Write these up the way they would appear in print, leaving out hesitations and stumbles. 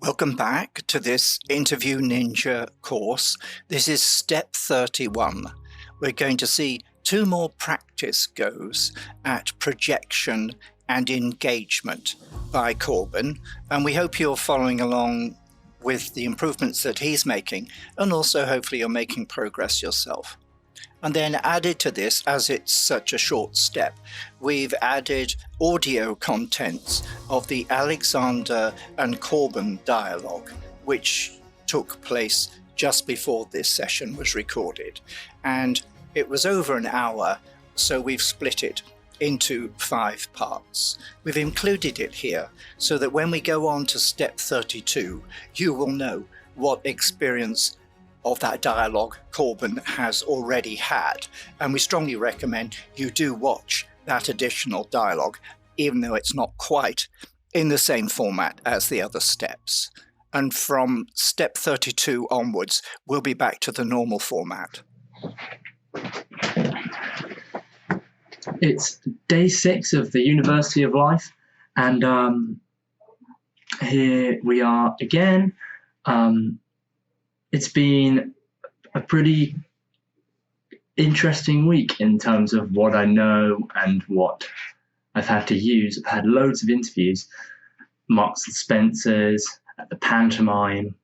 Welcome back to this Interview Ninja course. This is step 31. We're going to see 2 more practice goes at projection and engagement by Corben, and we hope you're following along with the improvements that he's making, and also hopefully you're making progress yourself. And then added to this, as it's such a short step, we've added audio contents of the Alexander and Corben dialogue, which took place just before this session was recorded. And it was over an hour, so we've split it into 5 parts. We've included it here so that when we go on to step 32, you will know what experience of that dialogue Corben has already had, and we strongly recommend you do watch that additional dialogue, even though it's not quite in the same format as the other steps. And from step 32 onwards, we'll be back to the normal format. It's day 6 of the University of Life, and here we are again. It's been a pretty interesting week in terms of what I know and what I've had to use. I've had loads of interviews, Marks and Spencer's, at the pantomime,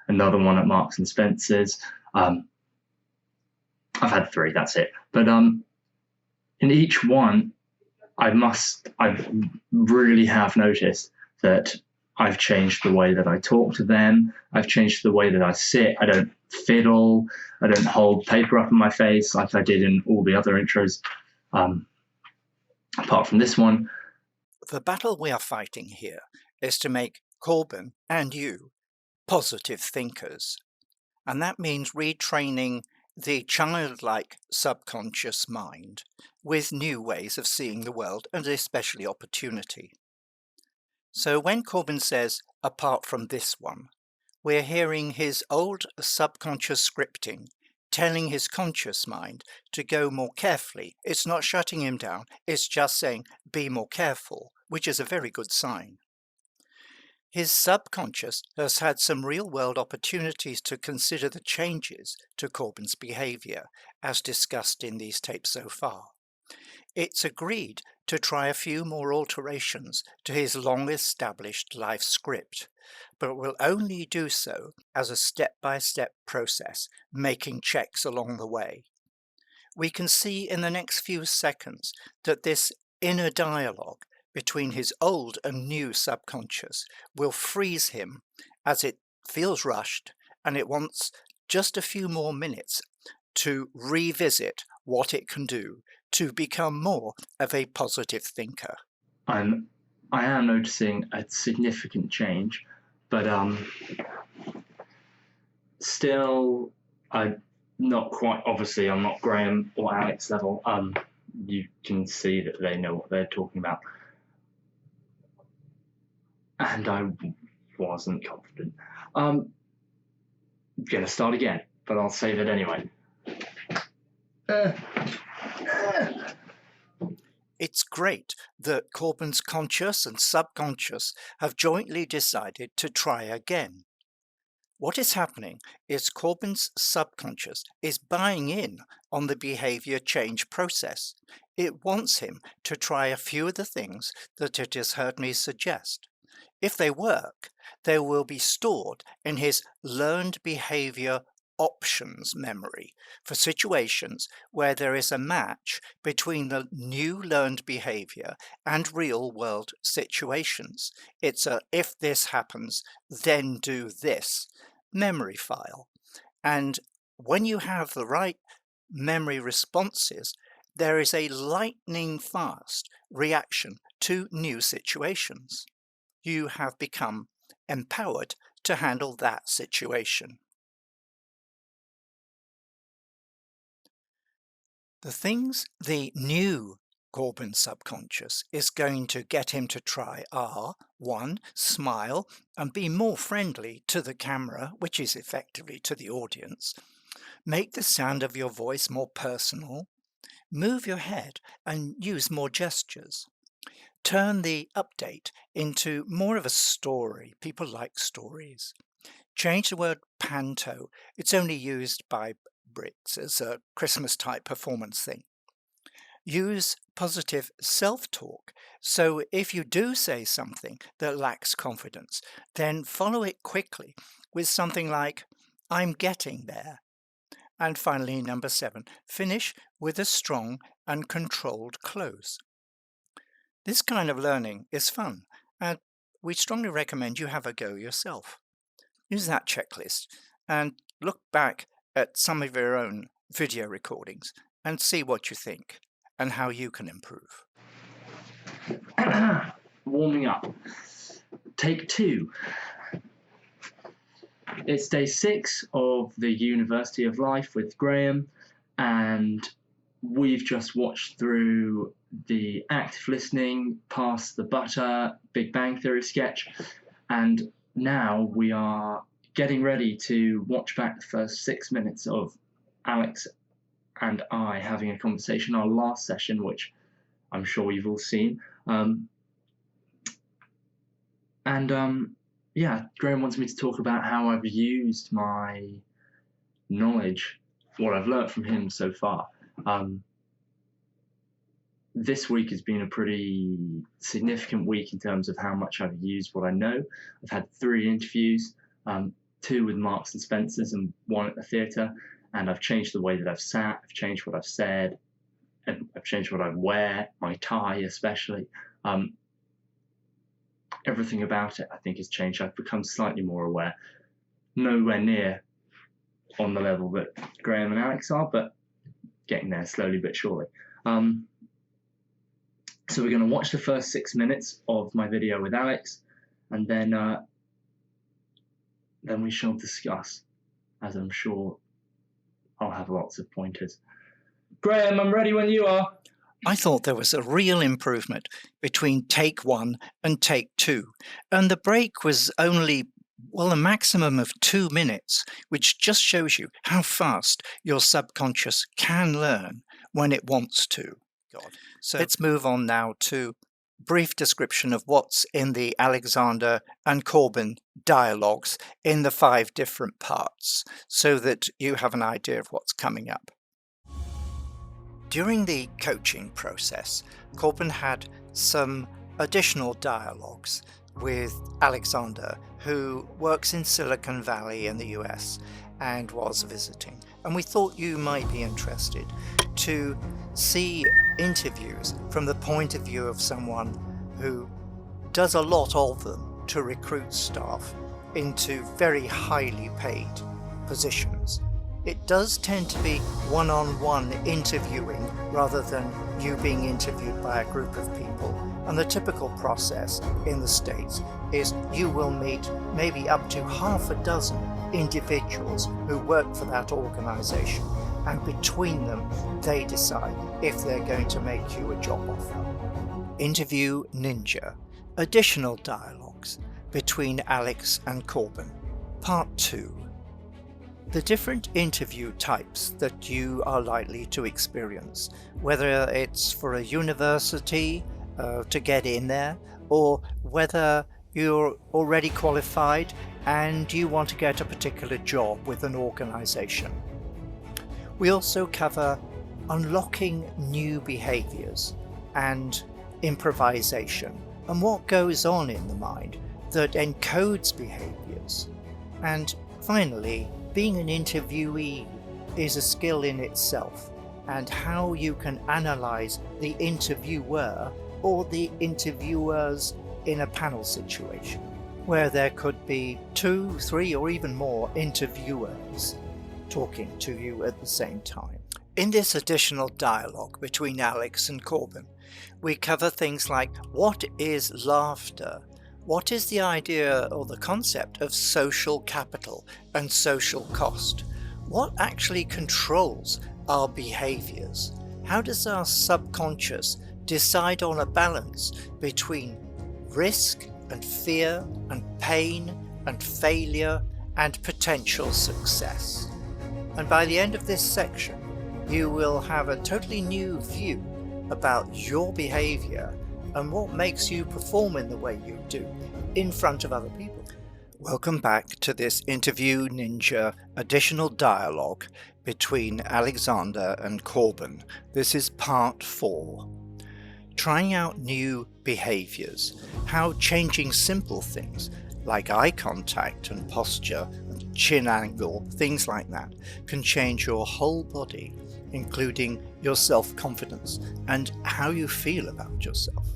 another one at Marks and Spencer's. I've had 3, that's it. But in each one, I really have noticed that I've changed the way that I talk to them. I've changed the way that I sit. I don't fiddle. I don't hold paper up in my face like I did in all the other intros, apart from this one. The battle we are fighting here is to make Corben and you positive thinkers. And that means retraining the childlike subconscious mind with new ways of seeing the world and especially opportunity. So when Corben says, apart from this one, we're hearing his old subconscious scripting telling his conscious mind to go more carefully. It's not shutting him down, it's just saying, be more careful, which is a very good sign. His subconscious has had some real-world opportunities to consider the changes to Corben's behaviour, as discussed in these tapes so far. It's agreed to try a few more alterations to his long-established life script, but will only do so as a step-by-step process, making checks along the way. We can see in the next few seconds that this inner dialogue between his old and new subconscious will freeze him as it feels rushed and it wants just a few more minutes to revisit what it can do to become more of a positive thinker. I am noticing a significant change, but still, I'm not quite. Obviously, I'm not Graham or Alex level. You can see that they know what they're talking about, and I wasn't confident. I'm gonna start again, but I'll save it anyway. It's great that Corben's conscious and subconscious have jointly decided to try again. What is happening is Corben's subconscious is buying in on the behaviour change process. It wants him to try a few of the things that it has heard me suggest. If they work, they will be stored in his learned behaviour options memory for situations where there is a match between the new learned behavior and real world situations. It's a if this happens, then do this memory file. And when you have the right memory responses, there is a lightning fast reaction to new situations. You have become empowered to handle that situation. The things the new Corben subconscious is going to get him to try are 1. Smile and be more friendly to the camera, which is effectively to the audience. Make the sound of your voice more personal. Move your head and use more gestures. Turn the update into more of a story. People like stories. Change the word panto. It's only used by Brits as a Christmas type performance thing. Use positive self-talk. So if you do say something that lacks confidence, then follow it quickly with something like, I'm getting there. And finally, number 7, finish with a strong and controlled close. This kind of learning is fun, and we strongly recommend you have a go yourself. Use that checklist and look back at some of your own video recordings and see what you think and how you can improve. Warming up. Take 2. It's day 6 of the University of Life with Graham, and we've just watched through the active listening, Pass the Butter, Big Bang Theory sketch, and now we are getting ready to watch back the first 6 minutes of Alex and I having a conversation, our last session, which I'm sure you've all seen. Yeah, Graham wants me to talk about how I've used my knowledge, what I've learnt from him so far. This week has been a pretty significant week in terms of how much I've used what I know. I've had 3 interviews, 2 with Marks and Spencers and 1 at the theatre, and I've changed the way that I've sat, I've changed what I've said, and I've changed what I wear, my tie especially. Everything about it, I think, has changed. I've become slightly more aware. Nowhere near on the level that Graham and Alex are, but getting there slowly but surely. So we're going to watch the first 6 minutes of my video with Alex, and then we shall discuss, as I'm sure I'll have lots of pointers. Graham, I'm ready when you are. I thought there was a real improvement between take 1 and take 2, and the break was only, well, a maximum of 2 minutes, which just shows you how fast your subconscious can learn when it wants to. So let's move on now to a brief description of what's in the Alexander and Corben dialogues in the 5 different parts, so that you have an idea of what's coming up. During the coaching process, Corben had some additional dialogues with Alexander, who works in Silicon Valley in the US and was visiting. And we thought you might be interested to see interviews from the point of view of someone who does a lot of them to recruit staff into very highly paid positions. It does tend to be one-on-one interviewing rather than you being interviewed by a group of people. And the typical process in the States is you will meet maybe up to half a dozen individuals who work for that organization, and between them they decide if they're going to make you a job offer. Interview Ninja. Additional dialogues between Alex and Corben. Part 2. The different interview types that you are likely to experience, whether it's for a university to get in there, or whether you're already qualified and you want to get a particular job with an organization. We also cover unlocking new behaviors and improvisation, and what goes on in the mind that encodes behaviors. And finally, being an interviewee is a skill in itself, and how you can analyze the interviewer or the interviewers in a panel situation, where there could be 2, 3, or even more interviewers talking to you at the same time. In this additional dialogue between Alex and Corben, we cover things like, what is laughter? What is the idea or the concept of social capital and social cost? What actually controls our behaviors? How does our subconscious decide on a balance between risk and fear and pain and failure and potential success? And by the end of this section, you will have a totally new view about your behavior and what makes you perform in the way you do in front of other people. Welcome back to this Interview Ninja additional dialogue between Alexander and Corben. This is part 4. Trying out new behaviours, how changing simple things like eye contact and posture and chin angle, things like that, can change your whole body, including your self-confidence and how you feel about yourself.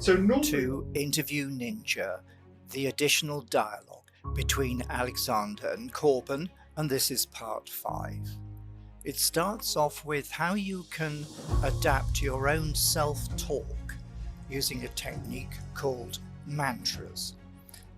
To Interview Ninja, the additional dialogue between Alexander and Corben, and this is part 5. It starts off with how you can adapt your own self-talk using a technique called mantras.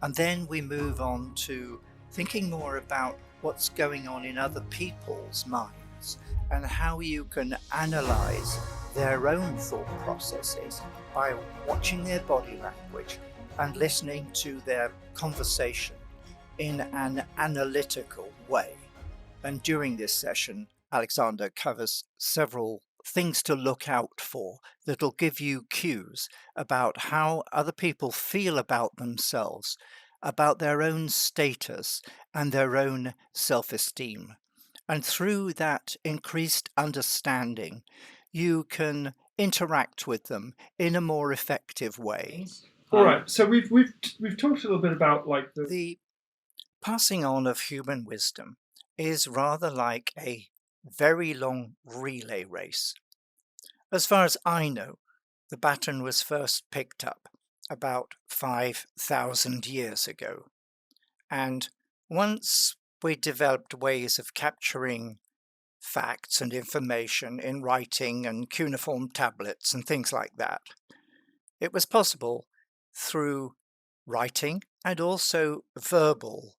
And then we move on to thinking more about what's going on in other people's minds and how you can analyze their own thought processes by watching their body language and listening to their conversation in an analytical way. And during this session, Alexander covers several things to look out for that'll give you cues about how other people feel about themselves, about their own status and their own self-esteem. And through that increased understanding, you can interact with them in a more effective way. All right. So we've talked a little bit about like the passing on of human wisdom is rather like a very long relay race. As far as I know, the baton was first picked up about 5,000 years ago. And once we developed ways of capturing facts and information in writing and cuneiform tablets and things like that, it was possible through writing and also verbal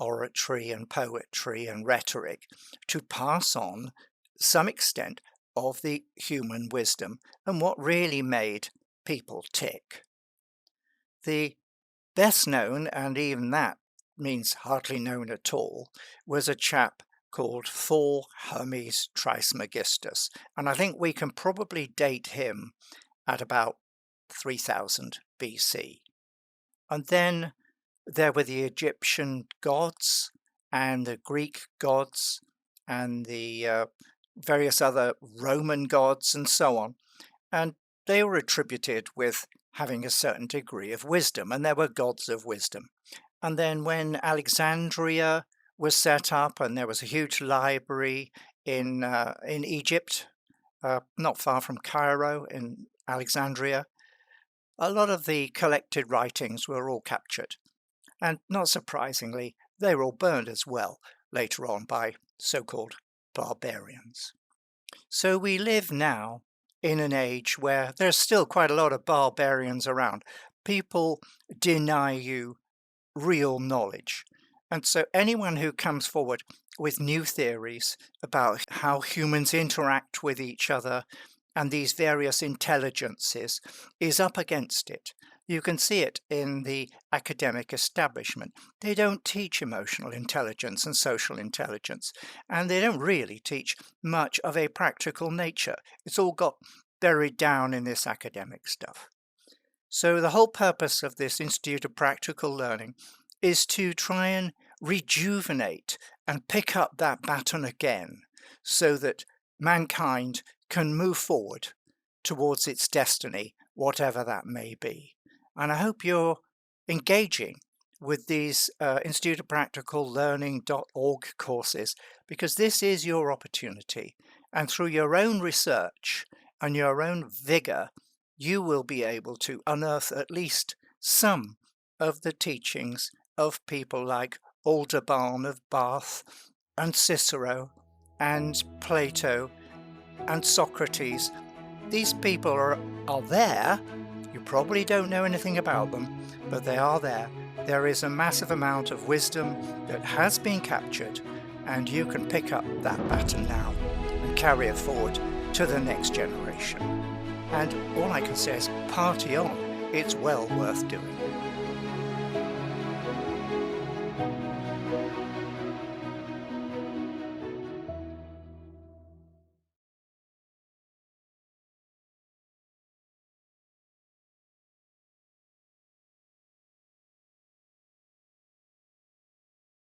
oratory and poetry and rhetoric to pass on some extent of the human wisdom and what really made people tick. The best known, and even that means hardly known at all, was a chap called Thor Hermes Trismegistus, and I think we can probably date him at about 3000 BC. And then there were the Egyptian gods and the Greek gods and the various other Roman gods and so on. And they were attributed with having a certain degree of wisdom, and there were gods of wisdom. And then when Alexandria was set up and there was a huge library in Egypt, not far from Cairo in Alexandria, a lot of the collected writings were all captured. And not surprisingly, they were all burned as well later on by so-called barbarians. So we live now in an age where there's still quite a lot of barbarians around. People deny you real knowledge. And so anyone who comes forward with new theories about how humans interact with each other and these various intelligences is up against it. You can see it in the academic establishment. They don't teach emotional intelligence and social intelligence, and they don't really teach much of a practical nature. It's all got buried down in this academic stuff. So the whole purpose of this Institute of Practical Learning is to try and rejuvenate and pick up that baton again so that mankind can move forward towards its destiny, whatever that may be. And I hope you're engaging with these Institute of Practical Learning.org courses, because this is your opportunity. And through your own research and your own vigor, you will be able to unearth at least some of the teachings of people like Aldebaran of Bath and Cicero and Plato and Socrates. These people are there. You probably don't know anything about them, but they are there. There is a massive amount of wisdom that has been captured, and you can pick up that baton now and carry it forward to the next generation. And all I can say is party on. It's well worth doing.